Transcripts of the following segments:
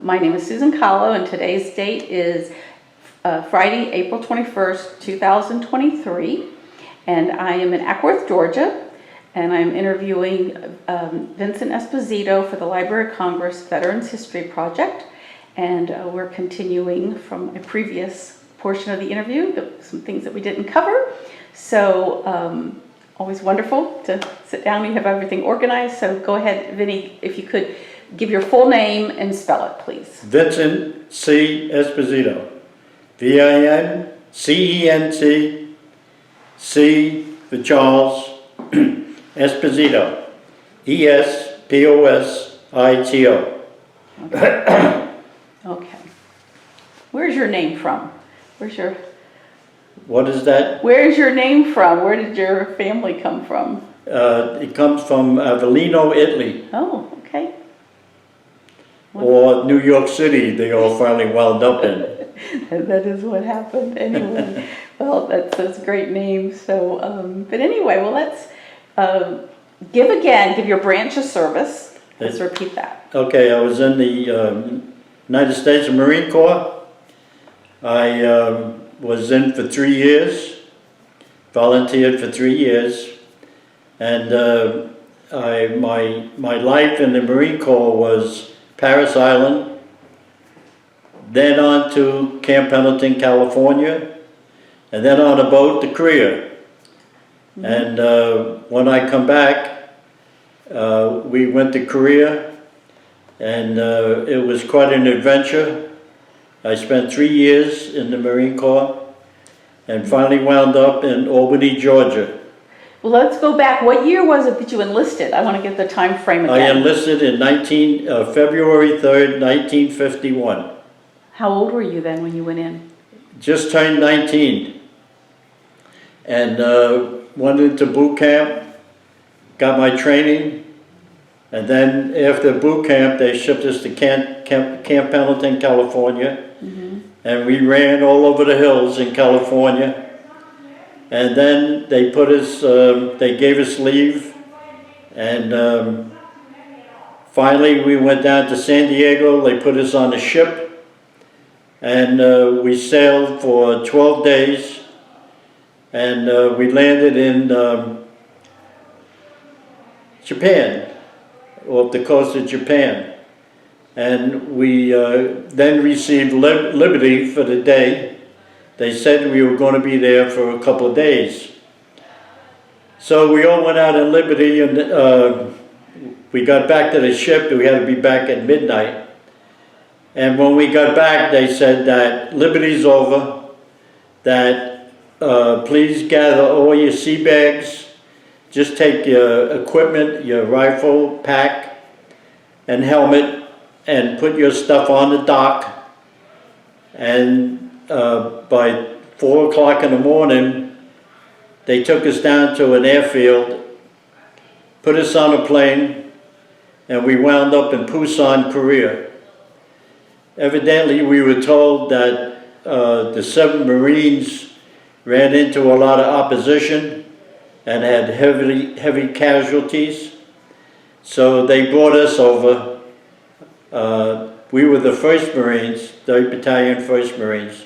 My name is Susan Caolo, and today's date is Friday, April 21st, 2023. And I am in Acworth, Georgia, and I'm interviewing Vincent Esposito for the Library of Congress Veterans History Project. And we're continuing from a previous portion of the interview, some things that we didn't cover. So always wonderful to sit down and have everything organized. So go ahead, Vinnie, if you could give your full name and spell it, please. Vincent C. Esposito. V-I-N-C-E-N-T, C for Charles, Esposito. E-S-P-O-S-I-T-O. Okay. Where's your name from? What is that? Where's your name from? Where did your family come from? It comes from Avellino, Italy. Oh, okay. Or New York City, they all finally wound up in. That is what happened anyway. Well, that's a great name. So, but anyway, well, let's give your branch of service. Let's repeat that. Okay, I was in the United States Marine Corps. I was in for 3 years, volunteered for 3 years, and my life in the Marine Corps was Paris Island, then on to Camp Pendleton, California, and then on a boat to Korea. Mm-hmm. And when I come back, we went to Korea, and it was quite an adventure. I spent 3 years in the Marine Corps and finally wound up in Albany, Georgia. Well, let's go back. What year was it that you enlisted? I want to get the time frame again. I enlisted in February 3rd, 1951. How old were you then when you went in? Just turned 19. And went into boot camp, got my training, and then after boot camp, they shipped us to Camp Pendleton, California, mm-hmm. and we ran all over the hills in California. And then they put us, they gave us leave, and finally we went down to San Diego. They put us on a ship, and we sailed for 12 days, and we landed in Japan, off the coast of Japan. And we then received liberty for the day. They said we were going to be there for a couple of days. So we all went out in Liberty, and we got back to the ship. We had to be back at midnight. And when we got back, they said that Liberty's over, that please gather all your sea bags, just take your equipment, your rifle, pack, and helmet, and put your stuff on the dock. And by 4 o'clock in the morning, they took us down to an airfield, put us on a plane, and we wound up in Busan, Korea. Evidently, we were told that the 7 Marines ran into a lot of opposition and had heavy casualties. So they brought us over. We were the 1st Marines, 3rd Battalion, 1st Marines.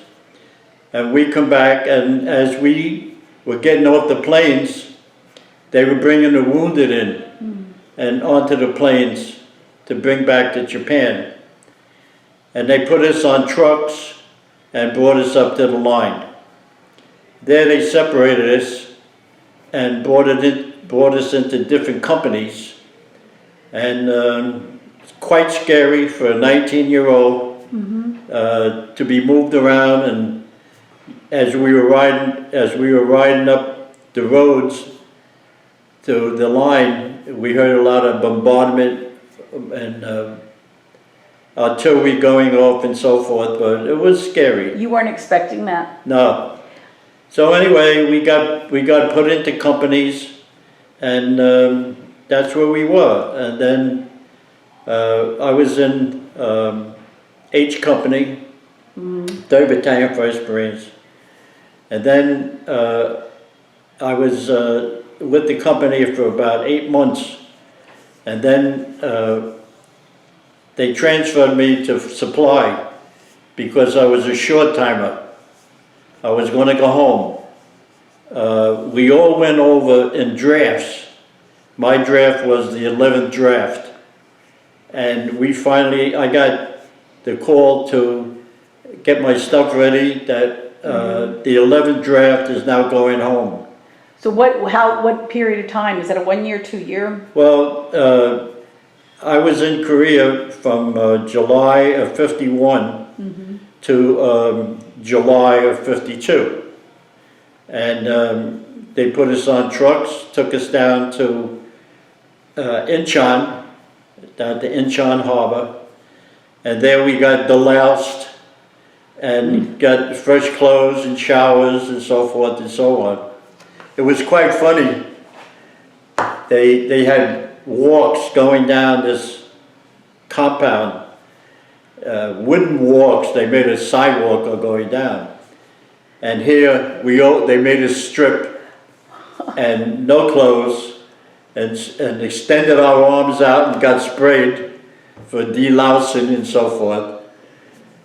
And we come back, and as we were getting off the planes, they were bringing the wounded in and onto the planes to bring back to Japan. And they put us on trucks and brought us up to the line. There they separated us and brought us into different companies. And it's quite scary for a 19-year-old to be moved around. And as we were riding up the roads to the line, we heard a lot of bombardment and artillery going off and so forth, but it was scary. You weren't expecting that? No. So anyway, we got put into companies, and that's where we were. And then I was in H Company, 3rd Battalion, 1st Marines. And then I was with the company for about 8 months. And then they transferred me to supply because I was a short timer. I was going to go home. We all went over in drafts. My draft was the 11th draft. And I got the call to get my stuff ready that the 11th draft is now going home. So what period of time? Is that a 1 year, 2 year? Well, I was in Korea from July of 51 to July of 52. And they put us on trucks, took us down to Incheon, down to Incheon Harbor. And there we got deloused and got fresh clothes and showers and so forth and so on. It was quite funny. They had walks going down this compound, wooden walks. They made a sidewalk going down. And here they made us strip and no clothes and extended our arms out and got sprayed for delousing and so forth.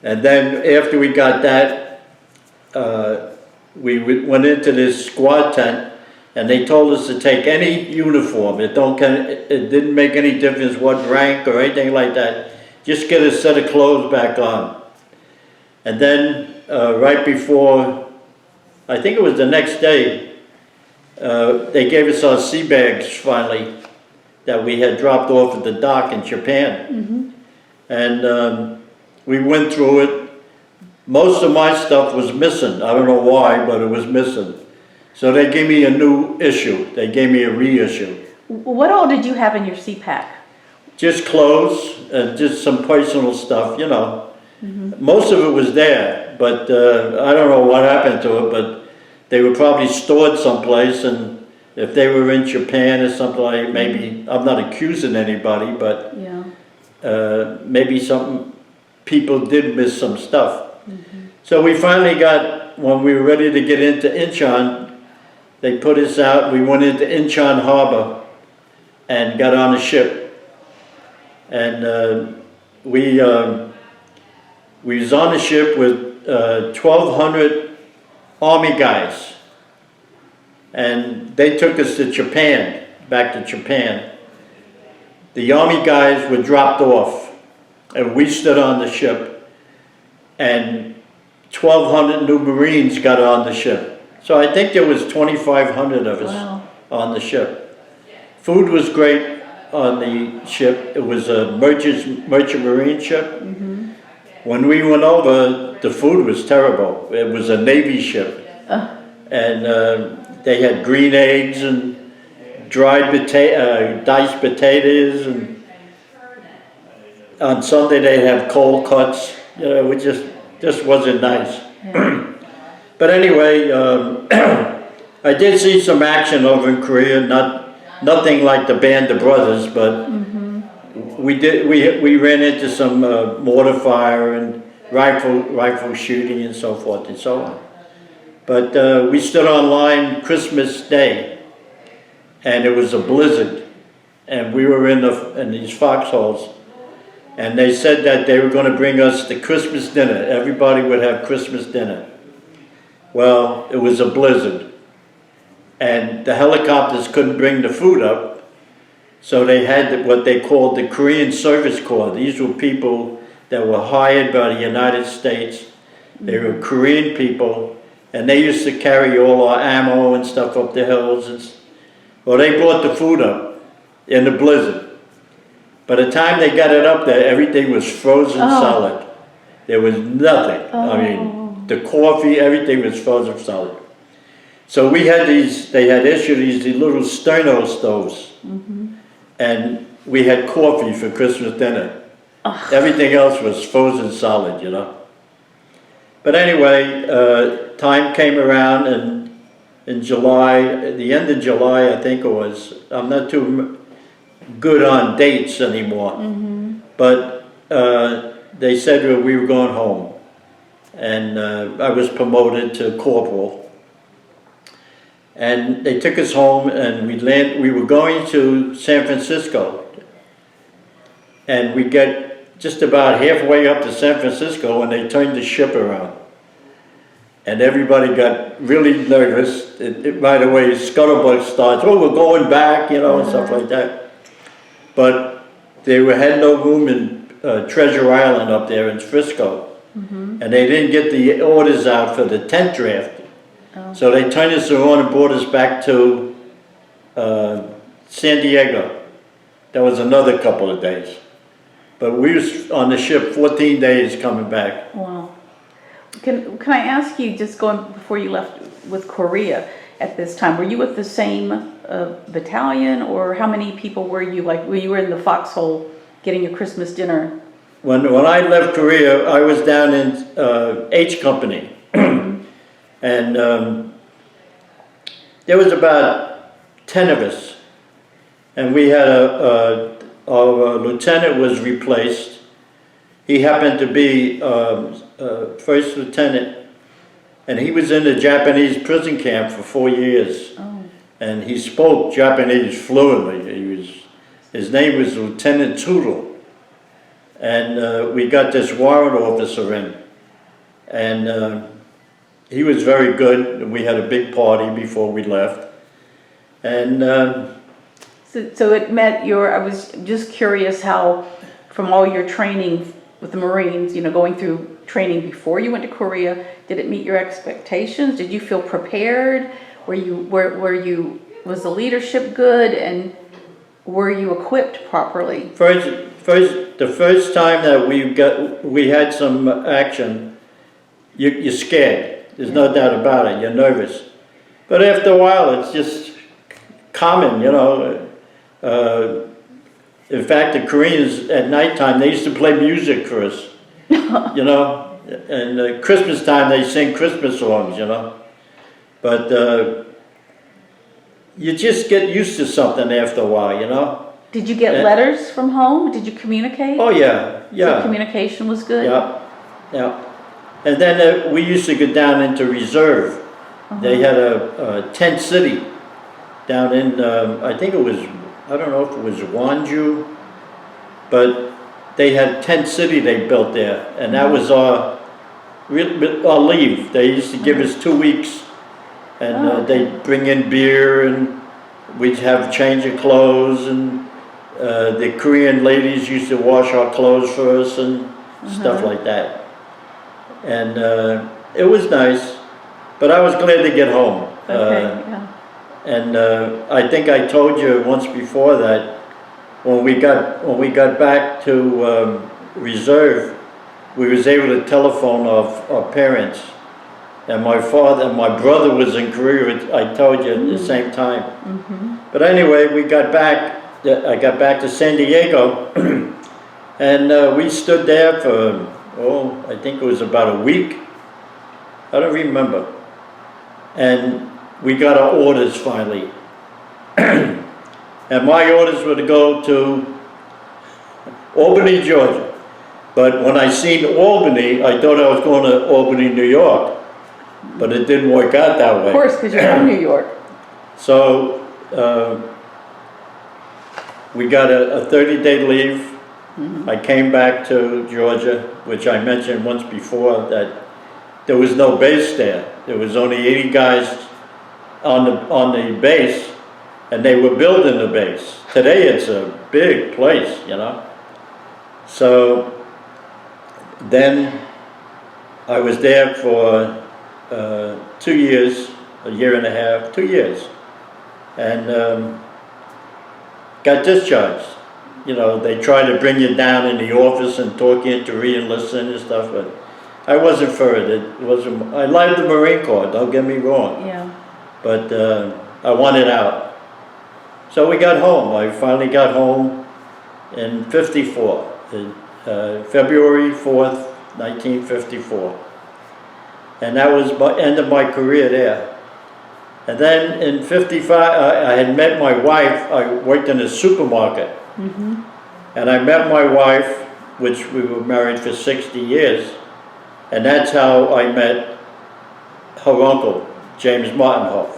And then after we got that, we went into this squad tent and they told us to take any uniform. It didn't make any difference what rank or anything like that. Just get a set of clothes back on. And then right before, I think it was the next day, they gave us our sea bags finally that we had dropped off at the dock in Japan. And we went through it. Most of my stuff was missing. I don't know why, but it was missing. So they gave me a new issue. They gave me a reissue. What all did you have in your CPAC? Just clothes and just some personal stuff, you know. Most of it was there, but I don't know what happened to it, but they were probably stored someplace, and if they were in Japan or something like, maybe, I'm not accusing anybody, but maybe some people did miss some stuff. So we finally got, when we were ready to get into Incheon, they put us out. We went into Incheon Harbor and got on a ship. And we was on the ship with 1,200 Army guys. And they took us to Japan, back to Japan. The Army guys were dropped off, and we stood on the ship, and 1,200 new Marines got on the ship. So I think there was 2,500 of us on the ship. Food was great on the ship. It was a merchant marine ship. When we went over, the food was terrible. It was a Navy ship. And they had green eggs and dried diced potatoes, and on Sunday they'd have cold cuts. You know, it just wasn't nice. But anyway, I did see some action over in Korea. Nothing like the Band of Brothers, but we ran into some mortar fire and rifle shooting and so forth and so on. But we stood on line Christmas Day, and it was a blizzard, and we were in these foxholes, and they said that they were going to bring us the Christmas dinner. Everybody would have Christmas dinner. Well, it was a blizzard, and the helicopters couldn't bring the food up, so they had what they called the Korean Service Corps. These were people that were hired by the United States. They were Korean people, and they used to carry all our ammo and stuff up the hills. Well, they brought the food up in the blizzard. By the time they got it up there, everything was frozen solid. There was nothing. I mean, the coffee, everything was frozen solid. So we had they had issued these little sterno stoves. And we had coffee for Christmas dinner. Everything else was frozen solid, you know. But anyway, time came around, and in July, at the end of July, I think it was, I'm not too good on dates anymore, but they said we were going home, and I was promoted to corporal, and they took us home, and we were going to San Francisco, and we get just about halfway up to San Francisco when they turned the ship around. And everybody got really nervous. Right away, scuttlebutt starts, oh, we're going back, you know, and stuff like that. But they had no room in Treasure Island up there in Frisco. And they didn't get the orders out for the tent draft. So they turned us around and brought us back to San Diego. That was another couple of days. But we was on the ship 14 days coming back. Wow. Can I ask you, just going before you left with Korea at this time, were you with the same battalion, or how many people were you? Like, were you in the foxhole getting your Christmas dinner? When I left Korea, I was down in H Company. And there was about 10 of us. And we had our lieutenant was replaced. He happened to be first lieutenant, and he was in the Japanese prison camp for 4 years. Oh. And he spoke Japanese fluently. His name was Lieutenant Tootle. And we got this warrant officer in. And he was very good. We had a big party before we left. And So it met I was just curious how, from all your training with the Marines, you know, going through training before you went to Korea, did it meet your expectations? Did you feel prepared? Was the leadership good, and were you equipped properly? the first time that we had some action, you're scared. There's no doubt about it. You're nervous. But after a while, it's just common, you know. In fact, the Koreans at nighttime, they used to play music for us, you know. And Christmas time, they sing Christmas songs, you know. But you just get used to something after a while, you know. Did you get letters from home? Did you communicate? Oh, yeah, yeah. So communication was good? Yeah, yeah. And then we used to go down into reserve. They had a tent city down in, I think it was, I don't know if it was Wanju, but they had tent city they built there, and that was our leave. They used to give us 2 weeks, and they'd bring in beer, and we'd have change of clothes, and the Korean ladies used to wash our clothes for us and stuff like that. And it was nice, but I was glad to get home. And I think I told you once before that when we got back to reserve, we was able to telephone our parents. And my brother was in Korea, I told you, at the same time. But anyway, we got back. I got back to San Diego, and we stood there for, I think it was about a week. I don't remember. And we got our orders finally. And my orders were to go to Albany, Georgia. But when I seen Albany, I thought I was going to Albany, New York. But it didn't work out that way. Of course, because you're from New York. So we got a 30-day leave. I came back to Georgia, which I mentioned once before, that there was no base there. There was only 80 guys on the base, and they were building the base. Today it's a big place, you know. So then I was there for 2 years, a year and a half, 2 years, and got discharged. You know, they try to bring you down in the office and talk you into re-enlisting and stuff, but I wasn't for it. I liked the Marine Corps, don't get me wrong. Yeah. But I wanted out. So we got home. I finally got home in '54, February 4th, 1954. And that was the end of my career there. And then in '55, I had met my wife. I worked in a supermarket. And I met my wife, which we were married for 60 years. And that's how I met her uncle, James Monhoff.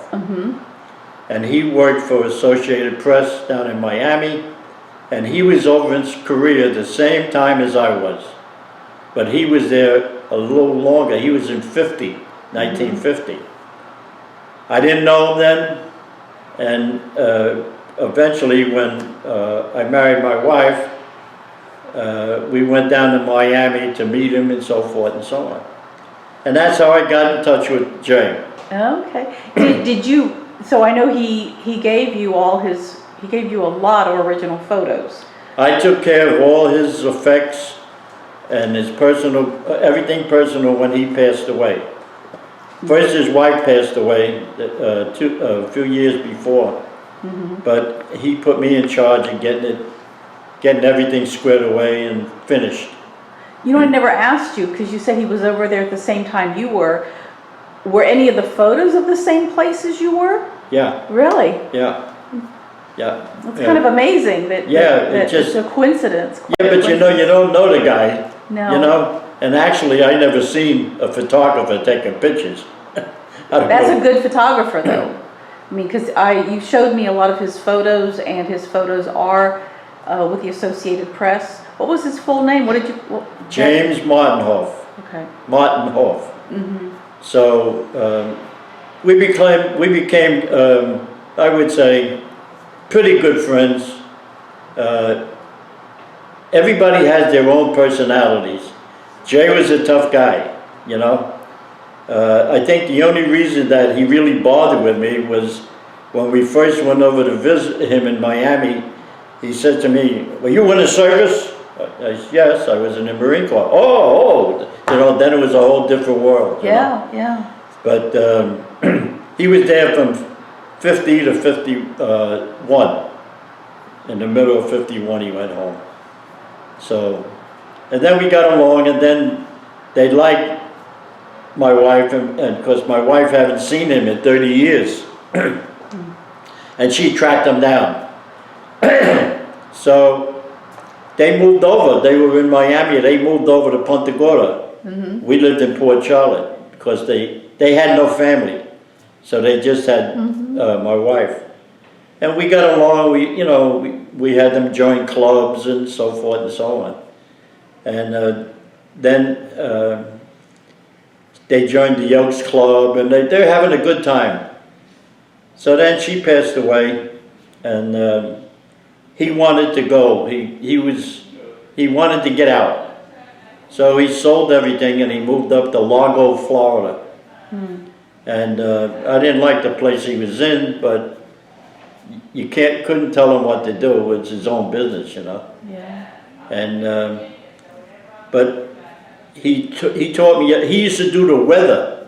And he worked for Associated Press down in Miami. and he was over in Korea the same time as I was. But he was there a little longer. He was in 1950. I didn't know him then, and eventually when I married my wife, we went down to Miami to meet him and so forth and so on. And that's how I got in touch with Jay. Okay. Did you, so I know he gave you he gave you a lot of original photos. I took care of all his effects and his personal, everything personal when he passed away. First his wife passed away a few years before, but he put me in charge of getting everything squared away and finished. You know, I never asked you, because you said he was over there at the same time you were. Were any of the photos of the same place as you were? Yeah. Really? Yeah. Yeah. That's kind of amazing that, it's a coincidence. Yeah, but you don't know the guy. No. You know, and actually I never seen a photographer taking pictures. That's a good photographer though. I mean, because you showed me a lot of his photos, and his photos are with the Associated Press. What was his full name? What did you? James Monhoff. Okay. Monhoff. So we became I would say pretty good friends. Everybody has their own personalities. Jay was a tough guy, you know. I think the only reason that he really bothered with me was when we first went over to visit him in Miami. He said to me, "Were you in the service?" I said, "Yes, I was in the Marine Corps." Oh, you know, then it was a whole different world. Yeah, yeah. But he was there from 50 to 51. In the middle of 51, he went home. So, and then we got along, and then they liked my wife, and because my wife hadn't seen him in 30 years, and she tracked him down. So they moved over. They were in Miami. They moved over to Punta Gorda. We lived in Port Charlotte because they had no family, so they just had my wife. And we got along. We had them join clubs and so forth and so on. And then they joined the Elks Club, and they're having a good time. So then she passed away, and he wanted to go. He wanted to get out. So he sold everything and he moved up to Largo, Florida. And I didn't like the place he was in, but you couldn't tell him what to do. It's his own business, you know. Yeah. And but he taught me. He used to do the weather.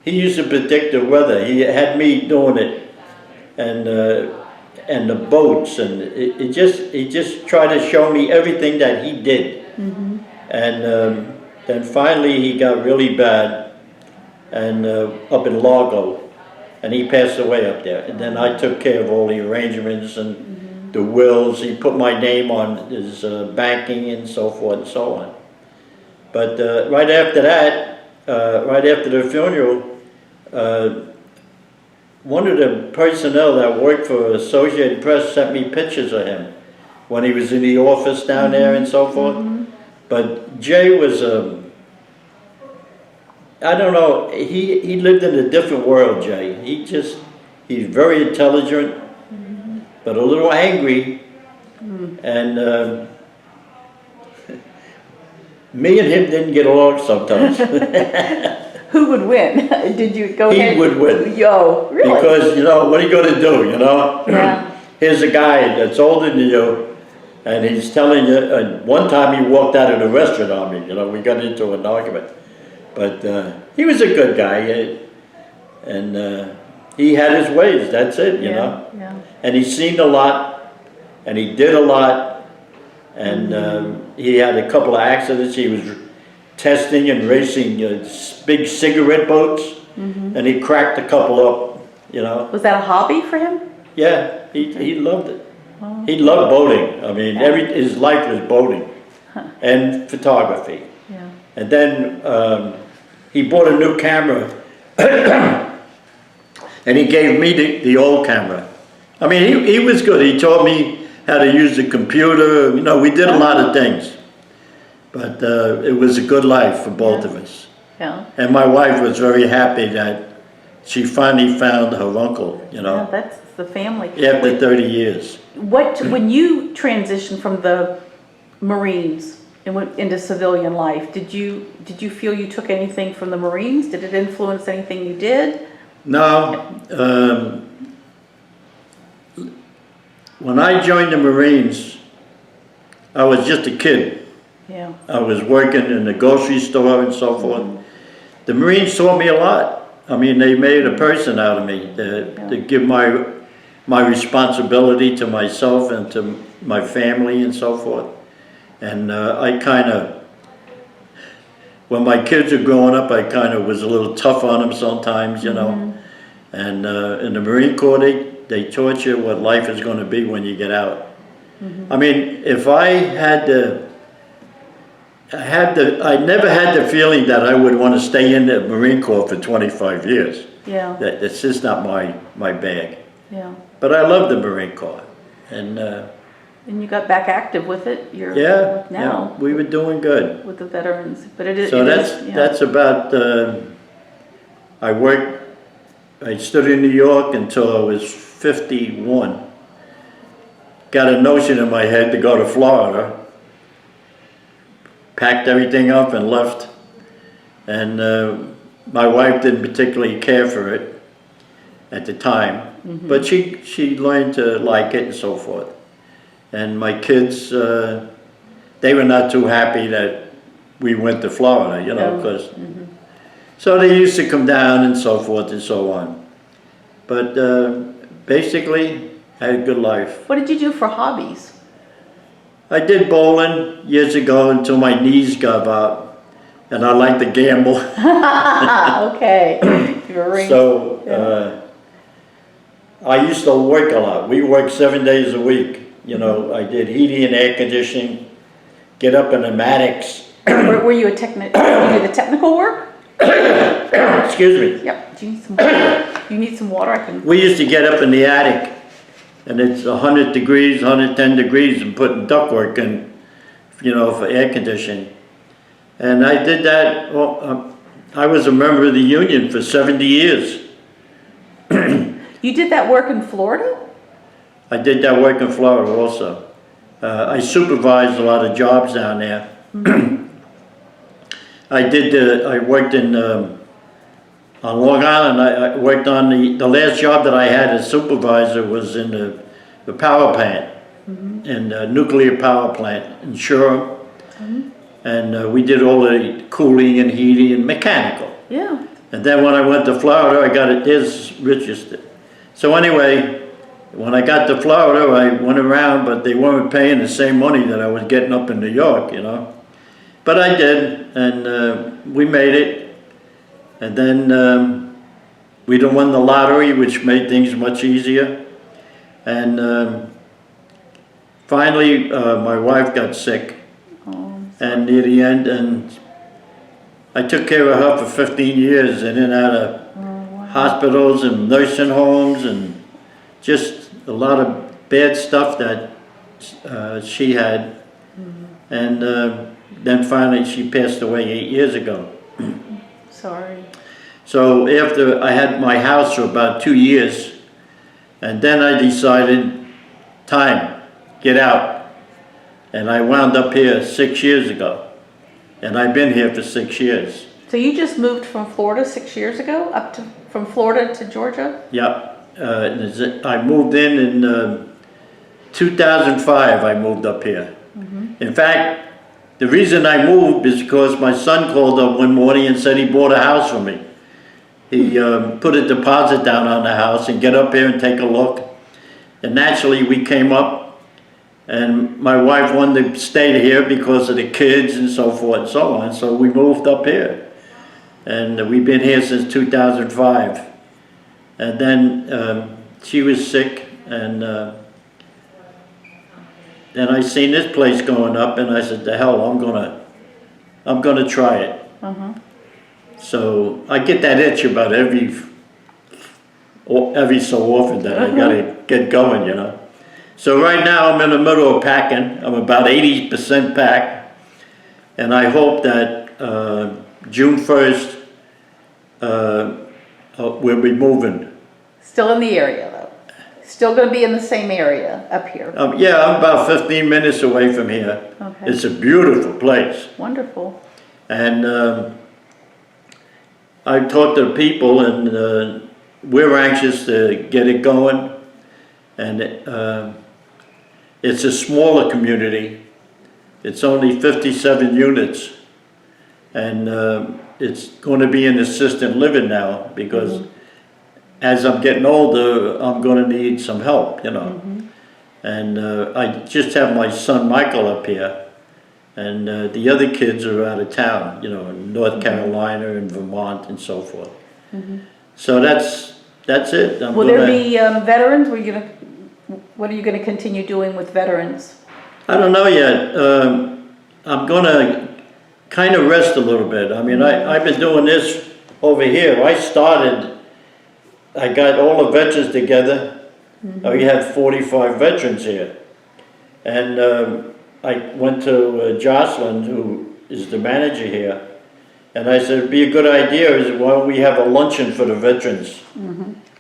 He used to predict the weather. He had me doing it, and the boats, and he just tried to show me everything that he did. And then finally he got really bad, and up in Largo, and he passed away up there. And then I took care of all the arrangements and the wills. He put my name on his banking and so forth and so on. But right after that, right after the funeral, one of the personnel that worked for Associated Press sent me pictures of him when he was in the office down there and so forth. But Jay was, I don't know, he lived in a different world, Jay. He's very intelligent, but a little angry. And me and him didn't get along sometimes. Who would win? Did you go ahead? He would win. Yo, really? Because, what are you going to do, Yeah. Here's a guy that's older than you, and he's telling you, and one time he walked out of the restaurant on me, we got into an argument. But he was a good guy, and he had his ways, that's it, you know. Yeah. And he's seen a lot, and he did a lot, and he had a couple of accidents. He was testing and racing big cigarette boats, and he cracked a couple up, Was that a hobby for him? Yeah, he loved it. He loved boating. I mean, his life was boating and photography. Yeah. And then he bought a new camera, and he gave me the old camera. I mean, he was good. He taught me how to use the computer. You know, we did a lot of things. But it was a good life for both of us. Yeah. And my wife was very happy that she finally found her uncle, you know. Yeah, that's the family. After 30 years. When you transitioned from the Marines and went into civilian life, did you feel you took anything from the Marines? Did it influence anything you did? No. When I joined the Marines, I was just a kid. Yeah. I was working in the grocery store and so forth. The Marines taught me a lot. I mean, they made a person out of me to give my responsibility to myself and to my family and so forth. And I kind of, when my kids were growing up, I kind of was a little tough on them sometimes, you know. And in the Marine Corps, they taught you what life is going to be when you get out. I mean, if I never had the feeling that I would want to stay in the Marine Corps for 25 years. Yeah. That's just not my bag. Yeah. But I love the Marine Corps. And you got back active with it. You're yeah, now. we were doing good. With the veterans, but it is. So that's about. I stood in New York until I was 51. Got a notion in my head to go to Florida. Packed everything up and left. And my wife didn't particularly care for it at the time, but she learned to like it and so forth. And my kids, they were not too happy that we went to Florida, you know, because so they used to come down and so forth and so on. But basically, I had a good life. What did you do for hobbies? I did bowling years ago until my knees gave out, and I like to gamble. Okay. You're So I used to work a lot. We worked 7 days a week. You know, I did heating and air conditioning, get up in the attics. Were you a technical? You did the technical work? Excuse me. Yep. Do you need some water? You need some water? I can. We used to get up in the attic, and it's 100 degrees, 110 degrees, and putting ductwork in, you know, for air conditioning. And I did that. Well, I was a member of the union for 70 years. You did that work in Florida? I did that work in Florida also. I supervised a lot of jobs down there. I worked in, on Long Island. I worked on the last job that I had as supervisor was in the power plant, in the nuclear power plant in Shore. And we did all the cooling and heating and mechanical. Yeah. And then when I went to Florida, I got it, there's Richardson. So anyway, when I got to Florida, I went around, but they weren't paying the same money that I was getting up in New York, you know. But I did, and we made it. And then we won the lottery, which made things much easier. And finally, my wife got sick. And near the end, and I took care of her for 15 years, in and out of hospitals and nursing homes, and just a lot of bad stuff that she had. And then finally she passed away 8 years ago. Sorry. So after I had my house for about 2 years, and then I decided, get out. And I wound up here 6 years ago. And I've been here for 6 years. So you just moved from Florida 6 years ago, from Florida to Georgia? Yeah. I moved in 2005, I moved up here. In fact, the reason I moved is because my son called up one morning and said he bought a house for me. He put a deposit down on the house and get up here and take a look. And naturally we came up, and my wife wanted to stay here because of the kids and so forth and so on. So we moved up here. And we've been here since 2005. And then she was sick, and then I seen this place going up, and I said, "The hell, I'm gonna try it." So I get that itch about every so often that I gotta get going, you know. So right now I'm in the middle of packing. I'm about 80% packed. And I hope that June 1st, we'll be moving. Still in the area though? Still gonna be in the same area up here? Yeah, I'm about 15 minutes away from here. Okay. It's a beautiful place. Wonderful. And I talked to people, and we're anxious to get it going. And it's a smaller community. It's only 57 units. And it's going to be an assisted living now, because as I'm getting older, I'm going to need some help, you know. And I just have my son Michael up here. And the other kids are out of town, you know, in North Carolina and Vermont and so forth. So that's it. Will there be veterans? What are you gonna continue doing with veterans? I don't know yet. I'm gonna kind of rest a little bit. I mean, I've been doing this over here. I got all the veterans together. We had 45 veterans here. And I went to Jocelyn, who is the manager here, and I said, it'd be a good idea, why don't we have a luncheon for the veterans?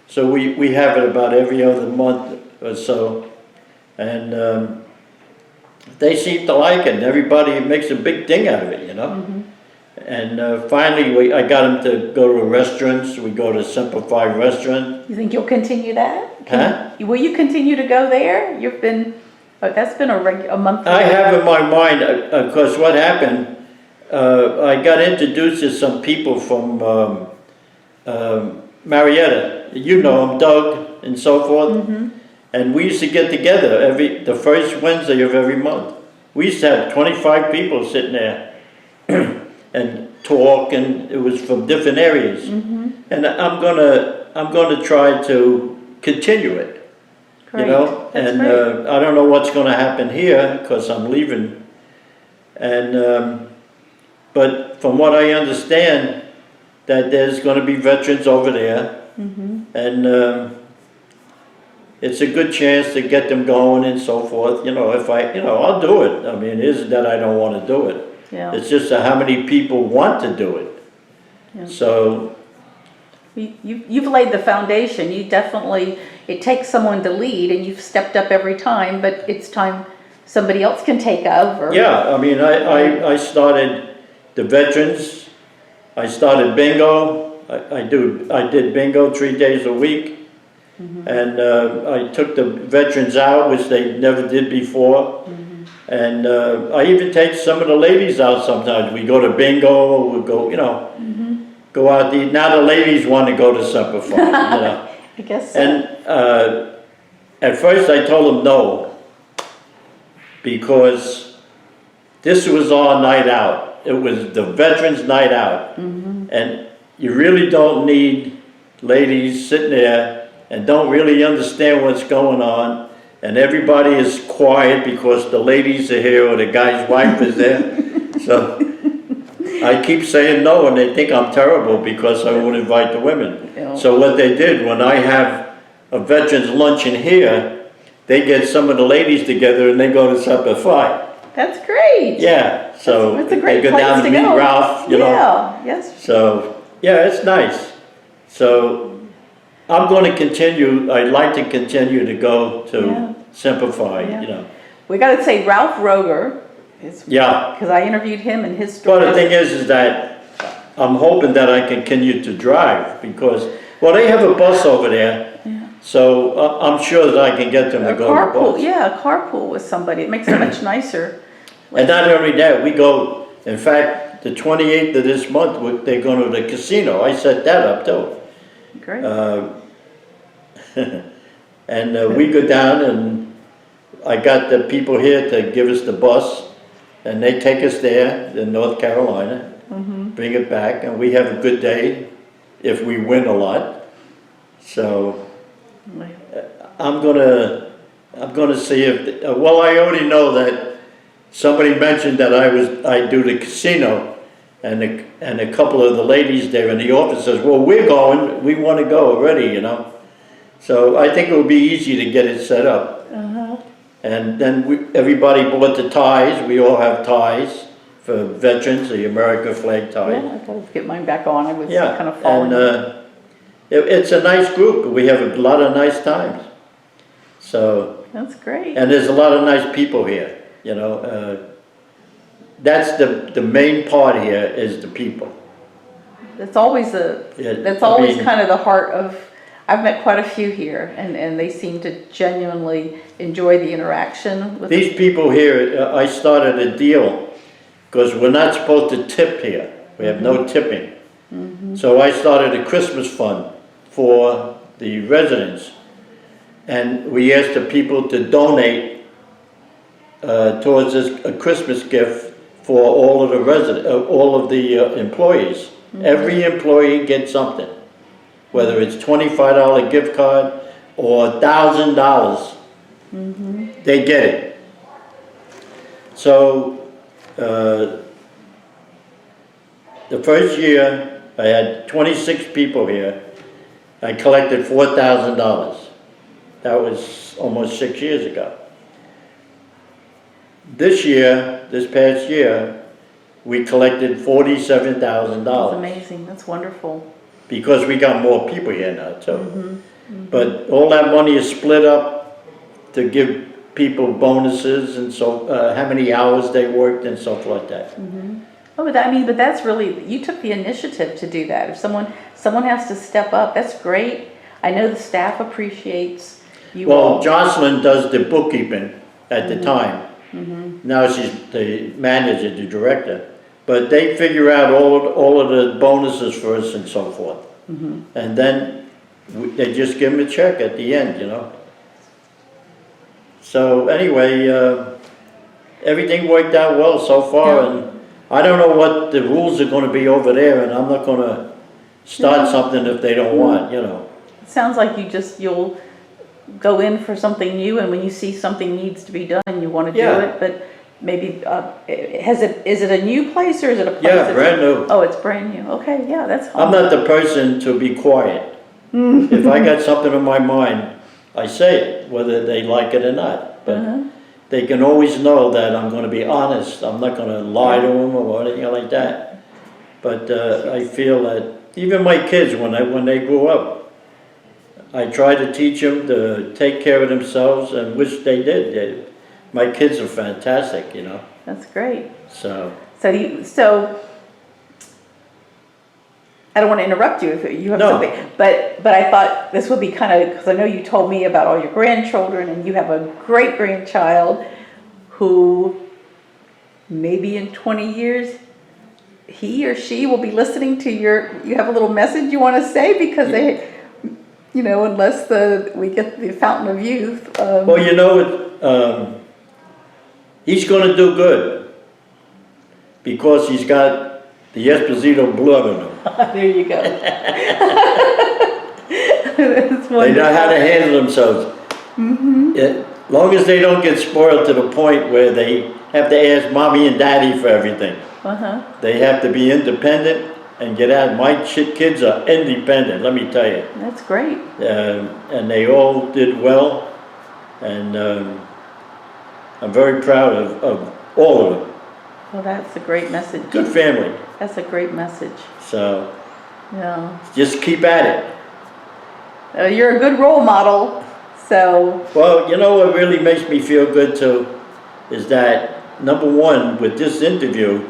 So we have it about every other month or so, and they seem to like it, and everybody makes a big thing out of it, you know? And finally, I got them to go to restaurants. We go to Simplified Restaurant. You think you'll continue that? Huh? Will you continue to go there? That's been a month. I have in my mind, because what happened, I got introduced to some people from Marietta. You know them, Doug and so forth. And we used to get together the first Wednesday of every month. We used to have 25 people sitting there and talk, and it was from different areas. And I'm gonna try to continue it. Great. You know, That's and great. I don't know what's going to happen here because I'm leaving. And but from what I understand, that there's going to be veterans over there, and it's a good chance to get them going and so forth. You know, I'll do it. I mean, it isn't that I don't want to do it. Yeah. It's just how many people want to do it. Yeah. So. You've laid the foundation. It takes someone to lead, and you've stepped up every time, but it's time somebody else can take over. Yeah, I mean, I started the veterans, I started bingo, I did bingo 3 days a week, and I took the veterans out, which they never did before, and I even take some of the ladies out sometimes. We go to bingo, we go, you know, go out to eat. Now the ladies want to go to Simplify, you know. I guess so. And at first I told them no, because this was our night out. It was the veterans' night out. And you really don't need ladies sitting there and don't really understand what's going on. And everybody is quiet because the ladies are here or the guy's wife is there. So I keep saying no, and they think I'm terrible because I won't invite the women. Yeah. So what they did, when I have a veterans luncheon here, they get some of the ladies together and they go to Simplify. That's great. Yeah, so That's a great they go place down to to meet go. Ralph, you know. Yeah, yes. So, yeah, it's nice. So I'm going to continue, I'd like to continue to go to Simplify, you know. We got to say Ralph Roger is, Yeah. because I interviewed him and his story. Well, the thing is that I'm hoping that I can continue to drive because, well, they have a bus over there. So I'm sure that I can get them to go to the bus. Yeah, a carpool with somebody. It makes it much nicer. And not only that, we go, in fact, the 28th of this month, they're going to the casino. I set that up too. Great. And we go down and I got the people here to give us the bus and they take us there in North Carolina, bring it back, and we have a good day if we win a lot. So I'm gonna see if, well, I already know that somebody mentioned that I do the casino, and a couple of the ladies there in the office says, well, we're going, we want to go already, you know. So I think it will be easy to get it set up. And then everybody bought the ties. We all have ties for veterans, the American flag tie. Yeah, I gotta get mine back on. I was Yeah, kind of falling. and it's a nice group. We have a lot of nice times. So, That's great. and there's a lot of nice people here, you know. That's the main part here is the people. That's always Yeah, that's I always mean- kind of the heart of, I've met quite a few here, and they seem to genuinely enjoy the interaction with These people here, I started a deal, because we're not supposed to tip here. We have no tipping. So I started a Christmas fund for the residents. And we asked the people to donate towards a Christmas gift for all of the employees. Every employee gets something, whether it's $25 gift card or $1,000, they get it. So the first year I had 26 people here. I collected $4,000. That was almost 6 years ago. This past year, we collected $47,000. That's amazing. That's wonderful. Because we got more people here now too. But all that money is split up to give people bonuses and so, how many hours they worked and stuff like that. Oh, but but that's really, you took the initiative to do that. If someone has to step up, that's great. I know the staff appreciates you all. Well, Jocelyn does the bookkeeping at the time. Now she's the manager, the director. But they figure out all of the bonuses for us and so forth. And then they just give them a check at the end, you know. So anyway, everything worked out well so far. Yeah. And I don't know what the rules are going to be over there, and I'm not going to start something if they don't want, you know. It sounds like you'll go in for something new, and when you see something needs to be done, you want to do Yeah. it. But maybe is it a new place or is it a place? Yeah, that's- brand new. Oh, it's brand new. Okay, yeah, that's I'm home. not the person to be quiet. If I got something in my mind, I say it, whether they like it or not. But they can always know that I'm going to be honest. I'm not going to lie to them or anything like that. But I feel that even my kids, when they grow up, I try to teach them to take care of themselves, and which they did. My kids are fantastic, you know. That's great. So So I don't want to interrupt you if you have No. something, but I thought this would be kind of, because I know you told me about all your grandchildren, and you have a great grandchild who maybe in 20 years he or she will be listening to you have a little message you want to say, because they, you know, unless we get the fountain of youth. well, you know, he's going to do good because he's got the Esposito blood in him. There you go. That's They wonderful. know how to handle themselves. As long as they don't get spoiled to the point where they have to ask mommy and daddy for everything. They have to be independent and get out. My kids are independent, let me tell you. That's great. And they all did well. And I'm very proud of all of them. Well, that's a great message. Good family. That's a great message. So Yeah. just keep at it. You're a good role model. So, Well, you know what really makes me feel good too is that, number one, with this interview,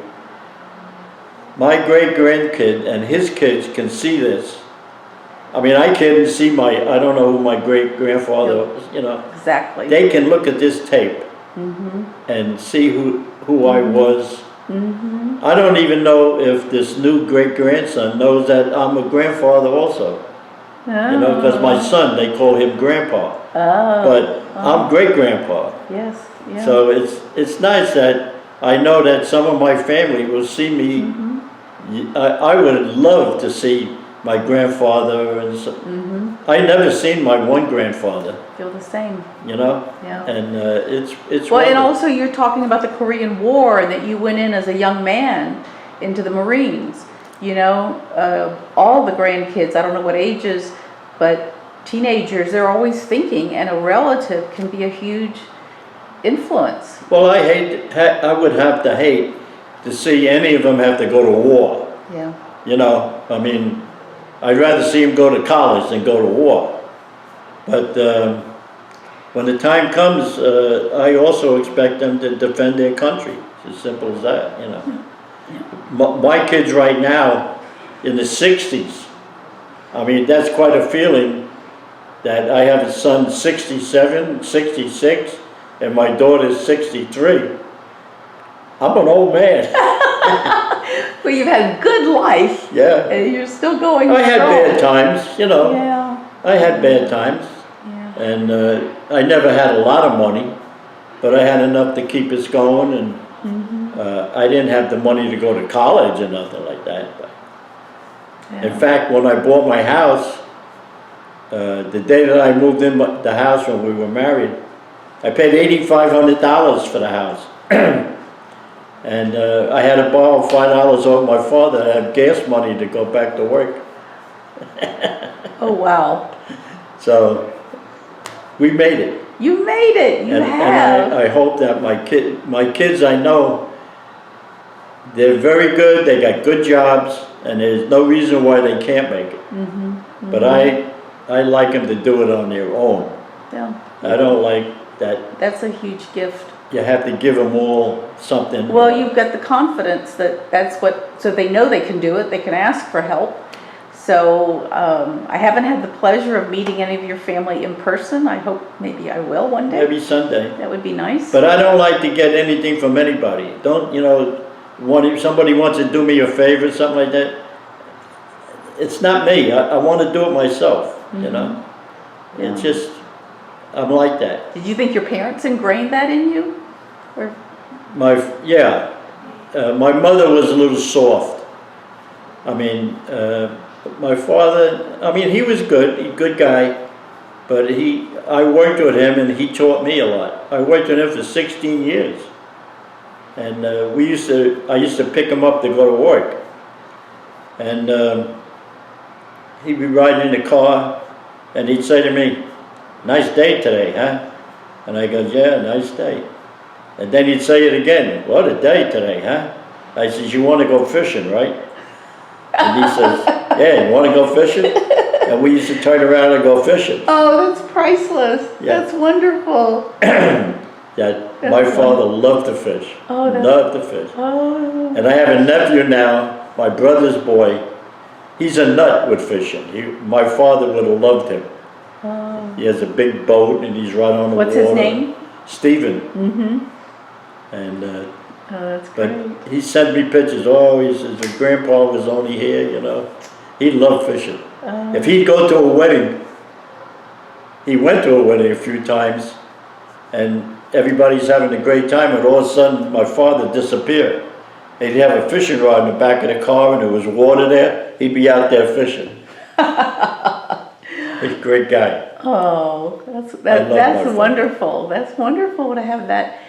my great-grandkid and his kids can see this. I mean, I can't see I don't know who my great-grandfather was, you know. exactly. They can look at this tape and see who I was. I don't even know if this new great-grandson knows that I'm a grandfather also. You know, because my son, they call him grandpa. But I'm great-grandpa. Yes, yeah. So it's nice that I know that some of my family will see me. I would love to see my grandfather, and I never seen my one grandfather, Feel the same. you know. Yeah. And it's Well, and wonderful. also you're talking about the Korean War, and that you went in as a young man into the Marines. You know, all the grandkids, I don't know what ages, but teenagers, they're always thinking, and a relative can be a huge influence. Well, I would have to hate to see any of them have to go to war. Yeah. You know, I mean, I'd rather see them go to college than go to war. But when the time comes, I also expect them to defend their country. It's as simple as that, you know. My kids right now, in the 60s, I mean, that's quite a feeling that I have a son 67, 66, and my daughter's 63. I'm an old man. Well, you've had a good life. Yeah. And you're still going I had strong. bad times, you know. Yeah. I had bad times. Yeah. And I never had a lot of money, but I had enough to keep us going. And I didn't have the money to go to college or nothing like that. But in fact, when I bought my house, the day that I moved in the house when we were married, I paid $8,500 for the house. And I had to borrow $5 off my father to have gas money to go back to work. Oh, wow. So we made it. You made it. You And have. I hope that my kids I know, they're very good, they got good jobs, and there's no reason why they can't make it. But I like them to do it on their own. Yeah. I don't like that That's a huge gift. you have to give them all something. Well, you've got the confidence that that's what, so they know they can do it, they can ask for help. So I haven't had the pleasure of meeting any of your family in person. I hope maybe I will one day. Maybe Sunday. That would be nice. But I don't like to get anything from anybody. Don't, you know, if somebody wants to do me a favor, something like that, it's not me. I want to do it myself, you know. Yeah. It's just, I'm like that. Did you think your parents ingrained that in you? Or My mother was a little soft. I mean, my father, I mean, he was good guy, but I worked with him and he taught me a lot. I worked with him for 16 years. And I used to pick him up to go to work. And he'd be riding in the car and he'd say to me, "Nice day today, huh?" And I go, "Yeah, nice day." And then he'd say it again, "What a day today, huh?" I says, "You want to go fishing, right?" And he says, "Yeah, you want to go fishing?" And we used to turn around and go fishing. oh, that's priceless. Yeah. That's wonderful. My father loved to fish. Oh, Loved to fish. Oh. And I have a nephew now, my brother's boy. He's a nut with fishing. My father would have loved him. Oh. He has a big boat and he's right on the water. What's his name? Stephen. And Oh, that's but great. he sent me pictures. Oh, he says, "If Grandpa was only here, you know." He loved fishing. If he'd go to a wedding, he went to a wedding a few times, and everybody's having a great time, and all of a sudden my father disappeared. He'd have a fishing rod in the back of the car and there was water there, he'd be out there fishing. He's a great guy. Oh, that's wonderful. That's wonderful to have that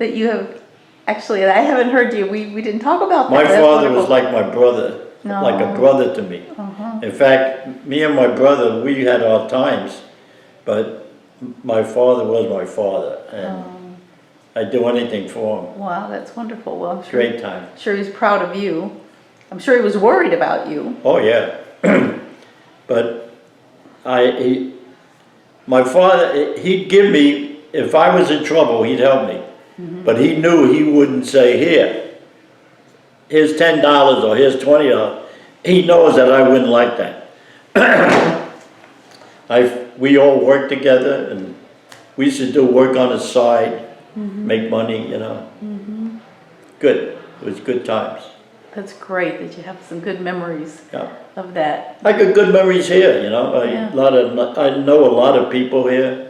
you have, actually, I haven't heard you, we didn't talk about that. My That's father was wonderful. like my brother, like a brother to me. In fact, me and my brother, we had our times, but my father was my father, and I'd do anything for him. Wow, that's wonderful. Well, I'm Great time. sure he's proud of you. I'm sure he was worried about you. Oh yeah, but my father, he'd give me, if I was in trouble, he'd help me. But he knew he wouldn't say, here's $10 or here's $20. He knows that I wouldn't like that. We all worked together and we used to do work on the side, make money, you know. Good, it was good times. That's great that you have some good memories Yeah. of that. I got good memories here, you know. Yeah. I know a lot of people here.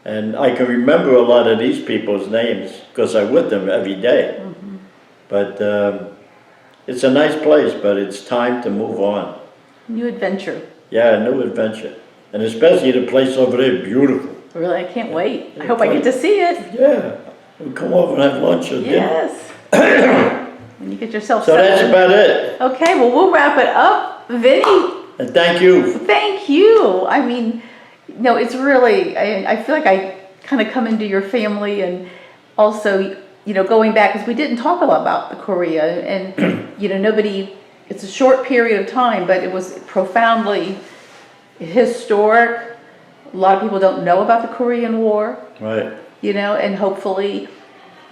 And I can remember a lot of these people's names because I'm with them every day. But it's a nice place, but it's time to move on. New adventure. Yeah, a new adventure. And especially the place over there, beautiful. Really, I can't wait. I hope I get to see it. Yeah, we'll come over and have lunch or dinner. Yes. When you get yourself So that's settled. about it. Okay, well, we'll wrap it up. Vinnie, And thank you. thank you. I mean, no, it's really, I feel like I kind of come into your family and also, going back, because we didn't talk a lot about the Korea, and, nobody, it's a short period of time, but it was profoundly historic. A lot of people don't know about the Korean War, Right. and hopefully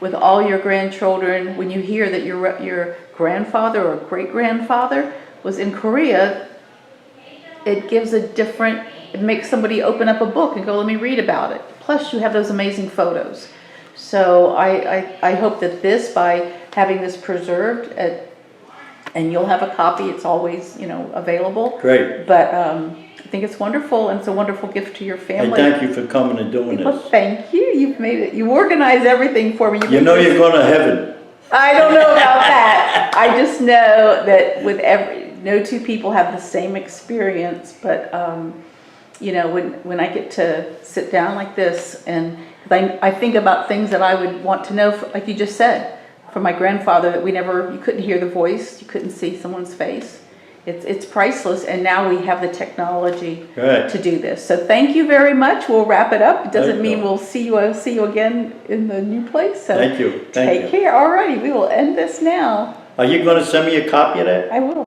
with all your grandchildren, when you hear that your grandfather or great-grandfather was in Korea, it makes somebody open up a book and go, let me read about it. Plus you have those amazing photos. So I hope that by having this preserved, and you'll have a copy, it's always, available. Great. But I think it's wonderful, and it's a wonderful gift to your I family. thank you for coming and doing Well, this. thank you. You've made it. You organize everything for me. You know you're going to heaven. I don't know about that. I just know that no two people have the same experience, but when I get to sit down like this, and I think about things that I would want to know, like you just said, from my grandfather, that you couldn't hear the voice, you couldn't see someone's face. It's priceless, and now we have the technology Right. to do this. So thank you very much. We'll wrap it up. It doesn't Thank mean you. we'll see you again in the new place. So Thank you. Thank take you. care. All righty, we will end this now. Are you going to send me a copy of that? I will.